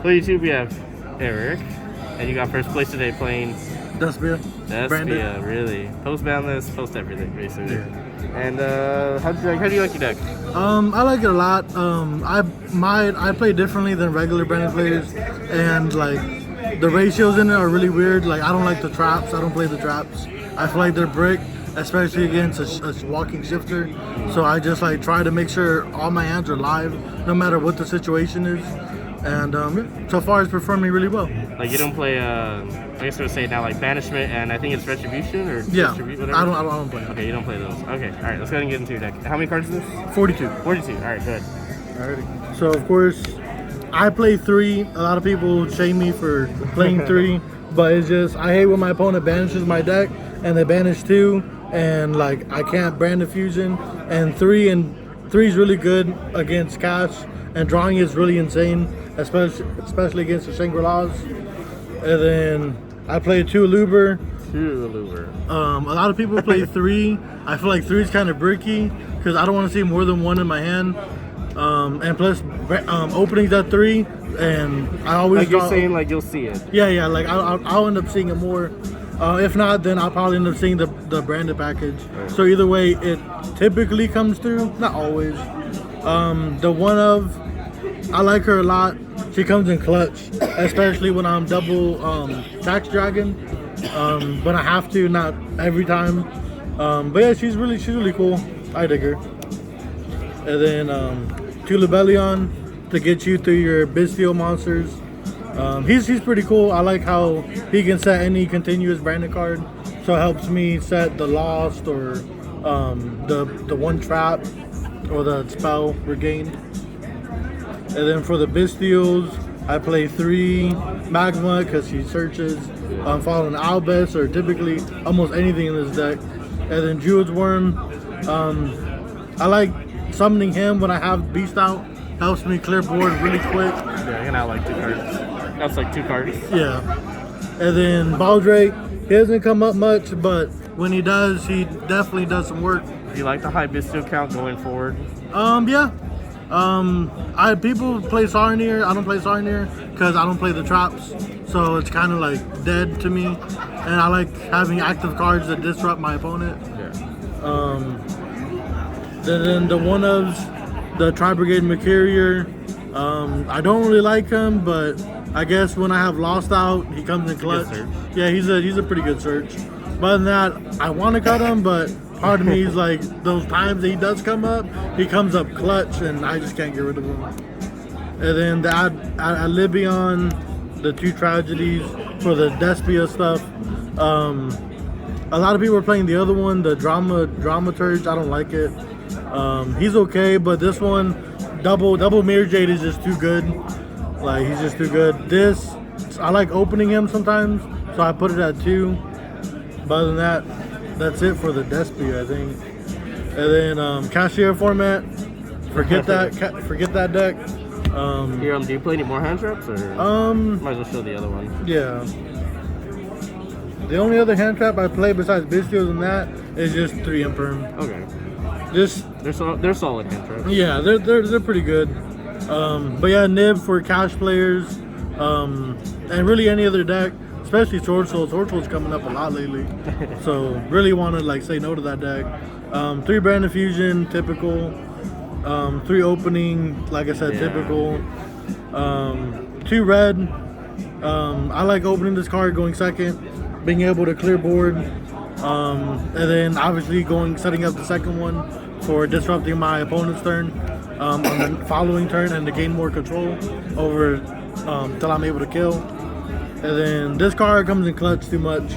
For YouTube, we have Eric, and you got first place today playing Despia. Despia, really. Post boundless, post everything, basically. Yeah. And how do you like your deck? I like it a lot. I play differently than regular branded players, and like the ratios in it are really weird. Like I don't like the traps. I don't play the traps. I feel like they're brick, especially against a walking shifter. So I just like try to make sure all my hands are live, no matter what the situation is. And yeah, so far it's performing really well. Like you don't play, I guess I would say now like banishment and I think it's retribution or yeah. Whatever. I don't play. Okay, you don't play those. Okay, all right. Let's go ahead and get into your deck. How many cards is this? 42. 42. All right, good. Alrighty. So of course, I play 3. A lot of people shame me for playing 3, but it's just I hate when my opponent banishes my deck and they banish 2, and like I can't brand a fusion, and 3 is really good against cash, and drawing is really insane, especially against the Shangri-Las. And then I play 2 Aluber. A lot of people play 3. I feel like 3 is kind of bricky because I don't want to see more than 1 in my hand. And plus, openings at 3, and I always like you're saying, like you'll see it. Yeah. Like I'll end up seeing it more. If not, then I'll probably end up seeing the branded package. Right. So either way, it typically comes through. Not always. The one of, I like her a lot. She comes in clutch, especially when I'm double tax dragon. When I have to, not every time. But yeah, she's really cool. I dig her. And then 2 Lebellion to get you through your Bistio monsters. He's pretty cool. I like how he can set any continuous branded card, so it helps me set the Lost or the one trap or the spell regained. And then for the Bistios, I play 3 Magma because she searches, following Albus or typically almost anything in this deck. And then Druid's Worm, I like summoning him when I have Beast out. Helps me clear board really quick. Yeah, I can out like 2 cards. That's like 2 cards. Yeah. And then Baldrake, he doesn't come up much, but when he does, he definitely does some work. Do you like the high Bistio count going forward? Yeah. People play Sarnier. I don't play Sarnier because I don't play the traps, so it's kind of like dead to me. And I like having active cards that disrupt my opponent. Yeah. Then the one ofs, the Tri-Brigade Mercurier, I don't really like him, but I guess when I have Lost out, he comes in clutch. Yeah, he's a pretty good search. But than that, I want to cut him, but part of me is like, those times that he does come up, he comes up clutch, and I just can't get rid of him. And then the Alibion, the 2 Tragedies for the Despia stuff. A lot of people are playing the other one, the Dramaturge. I don't like it. He's okay, but this one, double Mirror Jade is just too good. Like, he's just too good. This, I like opening him sometimes, so I put it at 2. But other than that, that's it for the Despia, I think. And then Cashier format, forget that deck. Here, do you play any more hand traps, or might as well show the other one? Yeah. The only other hand trap I play besides Bistios and that is just 3 Imperm. Okay. Just they're solid hand traps. Yeah, they're pretty good. But yeah, Nib for cash players, and really any other deck, especially Sword Soul. Sword Soul's coming up a lot lately, so really want to like say no to that deck. 3 Brand Fusion, typical. 3 opening, like I said, yeah. Typical. 2 red. I like opening this card, going second, being able to clear board, and then obviously setting up the second one for disrupting my opponent's turn on the following turn, and to gain more control over till I'm able to kill. And then this card comes in clutch too much.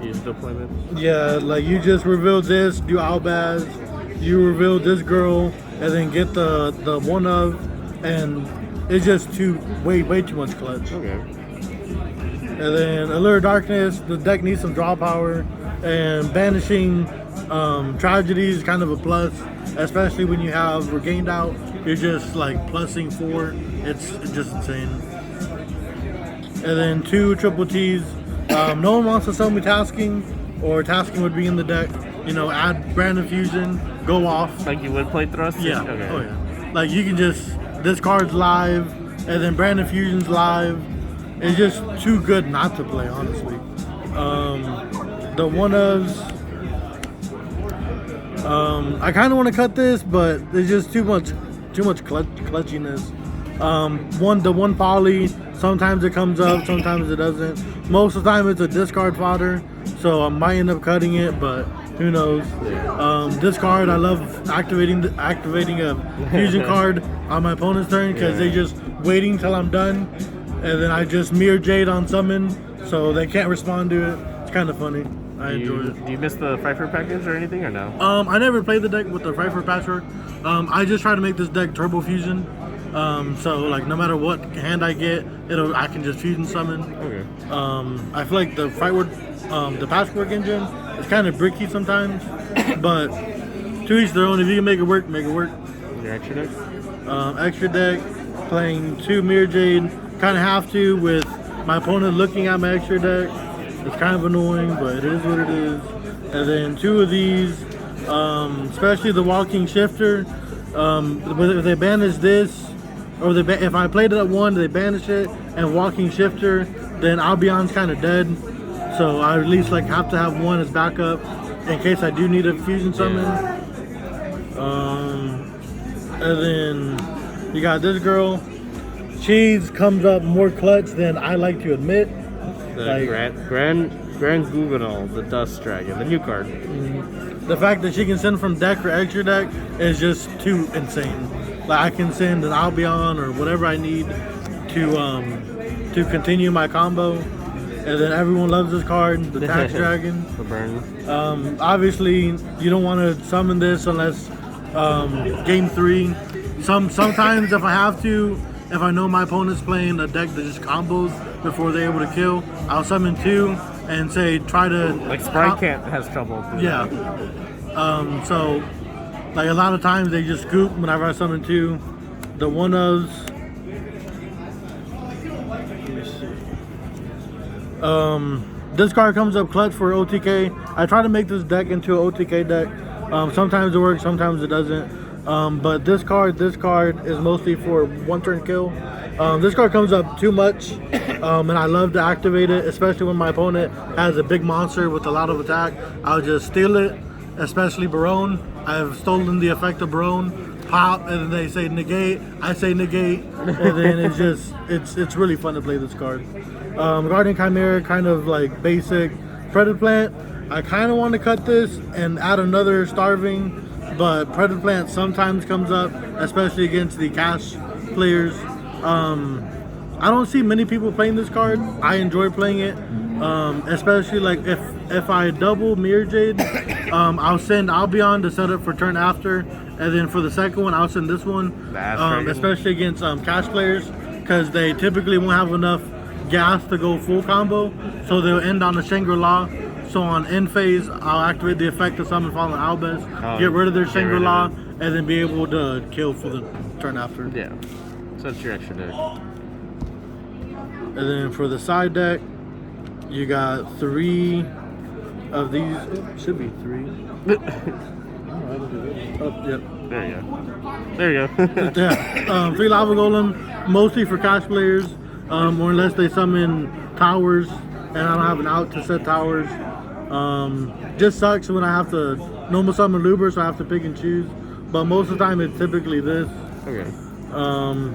You still play it? Yeah, like you just reveal this, do Albaz, you reveal this girl, and then get the one of, and it's just way too much clutch. Okay. And then Allure Darkness, the deck needs some draw power, and banishing Tragedy is kind of a plus, especially when you have Regained out. You're just like plussing 4. It's just insane. And then 2 triple T's. No one wants to sell me tasking, or tasking would be in the deck. You know, add Brand Fusion, go off. Like you would play thrust? Yeah. Okay. Oh yeah. Like you can just this card's live, and then Brandon Fusion's live. It's just too good not to play, honestly. The one-ofs, I kind of want to cut this, but there's just too much clutchiness. The one poly, sometimes it comes up, sometimes it doesn't. Most of the time it's a discard fodder, so I might end up cutting it, but who knows. This card, I love activating a fusion card on my opponent's turn, because they just waiting till I'm done, and then I just mirror Jade on summon, so they can't respond to it. It's kind of funny. I enjoy it. Do you miss the Pfeiffer package or anything, or no? I never played the deck with the Pfeiffer patchwork. I just try to make this deck turbo fusion. So like no matter what hand I get, I can just fusion summon. Okay. I feel like the the patchwork engine is kind of bricky sometimes, but to each their own. If you can make it work, make it work. Your extra deck? Extra deck, playing 2 Mirror Jade. Kind of have to with my opponent looking at my extra deck. It's kind of annoying, but it is what it is. And then 2 of these, especially the Walking Shifter. If they banish this, or if I played it at 1, they banish it, and Walking Shifter, then Albion's kind of dead. So I at least like have to have 1 as backup in case I do need a fusion summon. And then you got this girl. Cheese comes up more clutch than I like to admit. The Grand Guganol, the Dust Dragon, the new card. The fact that she can send from deck or extra deck is just too insane. Like I can send an Albion or whatever I need to continue my combo, and then everyone loves this card, the Tax Dragon. The burn. Obviously, you don't want to summon this unless game 3. Sometimes if I have to. If I know my opponent's playing a deck that just combos before they're able to kill, I'll summon 2 and say try to... Like Sprite Camp has trouble. Yeah. So, like a lot of times they just scoop whenever I summon 2. The one-ofs... Let me see. This card comes up clutch for OTK. I try to make this deck into an OTK deck. Sometimes it works, sometimes it doesn't. But this card is mostly for 1-turn kill. This card comes up too much, and I love to activate it, especially when my opponent has a big monster with a lot of attack. I'll just steal it, especially Barone. I've stolen the effect of Barone, pop, and then they say negate. I say negate, and then it's really fun to play this card. Guardian Chimera, kind of like basic. Predator Plant, I kind of want to cut this and add another Starving. But Predator Plant sometimes comes up, especially against the cash players. I don't see many people playing this card. I enjoy playing it, especially like if I double Mirror Jade, I'll send Albion to set up for turn after, and then for the second one, I'll send this one, especially against cash players, because they typically won't have enough gas to go full combo, so they'll end on a Shangri-La. So on end phase, I'll activate the effect of Summon Fallen Albus, get rid of their Shangri-La, and then be able to kill for the turn after. Yeah, so that's your extra deck. And then for the side deck, you got 3 of these. Should be 3. Yep. There you go. There you go. Yeah. 3 Lava Golem, mostly for cash players, or unless they summon towers, and I don't have an out to set towers. Just sucks when I have to normal summon Luber, so I have to pick and choose. But most of the time, it's typically this. Okay.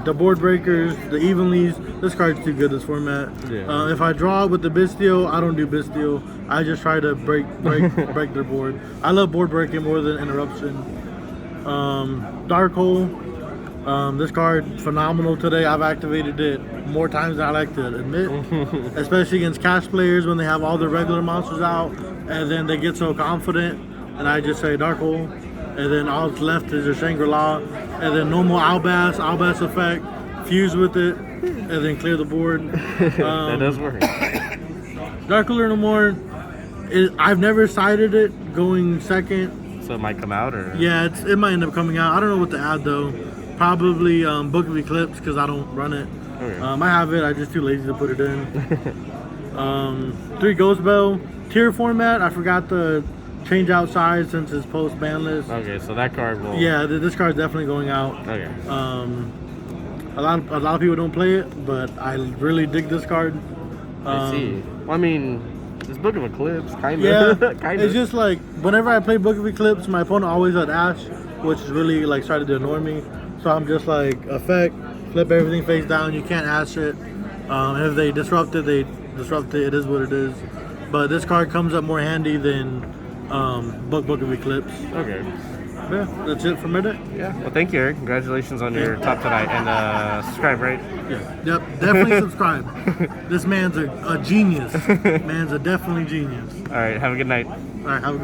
The board breakers, the evenlies. This card's too good this format. Yeah. If I draw with the Bistio, I don't do Bistio. I just try to break their board. I love board breaking more than interruption. Dark Hole. This card phenomenal today. I've activated it more times than I like to admit, especially against cash players when they have all their regular monsters out, and then they get so confident, and I just say Dark Hole, and then all that's left is a Shangri-La, and then normal Albas effect, fuse with it, and then clear the board. That does work. Dark Hole no more. I've never sided it going second. So it might come out, or? Yeah, it might end up coming out. I don't know what to add though. Probably Book of Eclipse, because I don't run it. Okay. I have it, I'm just too lazy to put it in. 3 Ghost Bell. Tier format, I forgot to change out size since it's post ban list. Okay, so that card will... Yeah, this card's definitely going out. Okay. A lot of people don't play it, but I really dig this card. I see. Well, I mean, this Book of Eclipse, kind Yeah, of. kind it's of. just like whenever I play Book of Eclipse, my opponent always had Ash, which is really like started to annoy me. So I'm just like effect, flip everything face down. You can't Ash it. And if they disrupt it, they disrupt it. It is what it is. But this card comes up more handy than Book of Eclipse. Okay. Yeah, that's it from it. Yeah. Well, thank you, Eric. Congratulations on your top tonight, and subscribe, right? Yeah. Yep. Definitely subscribe. This man's a genius. Man's a definitely genius. All right. Have a good night. All right. Have a good.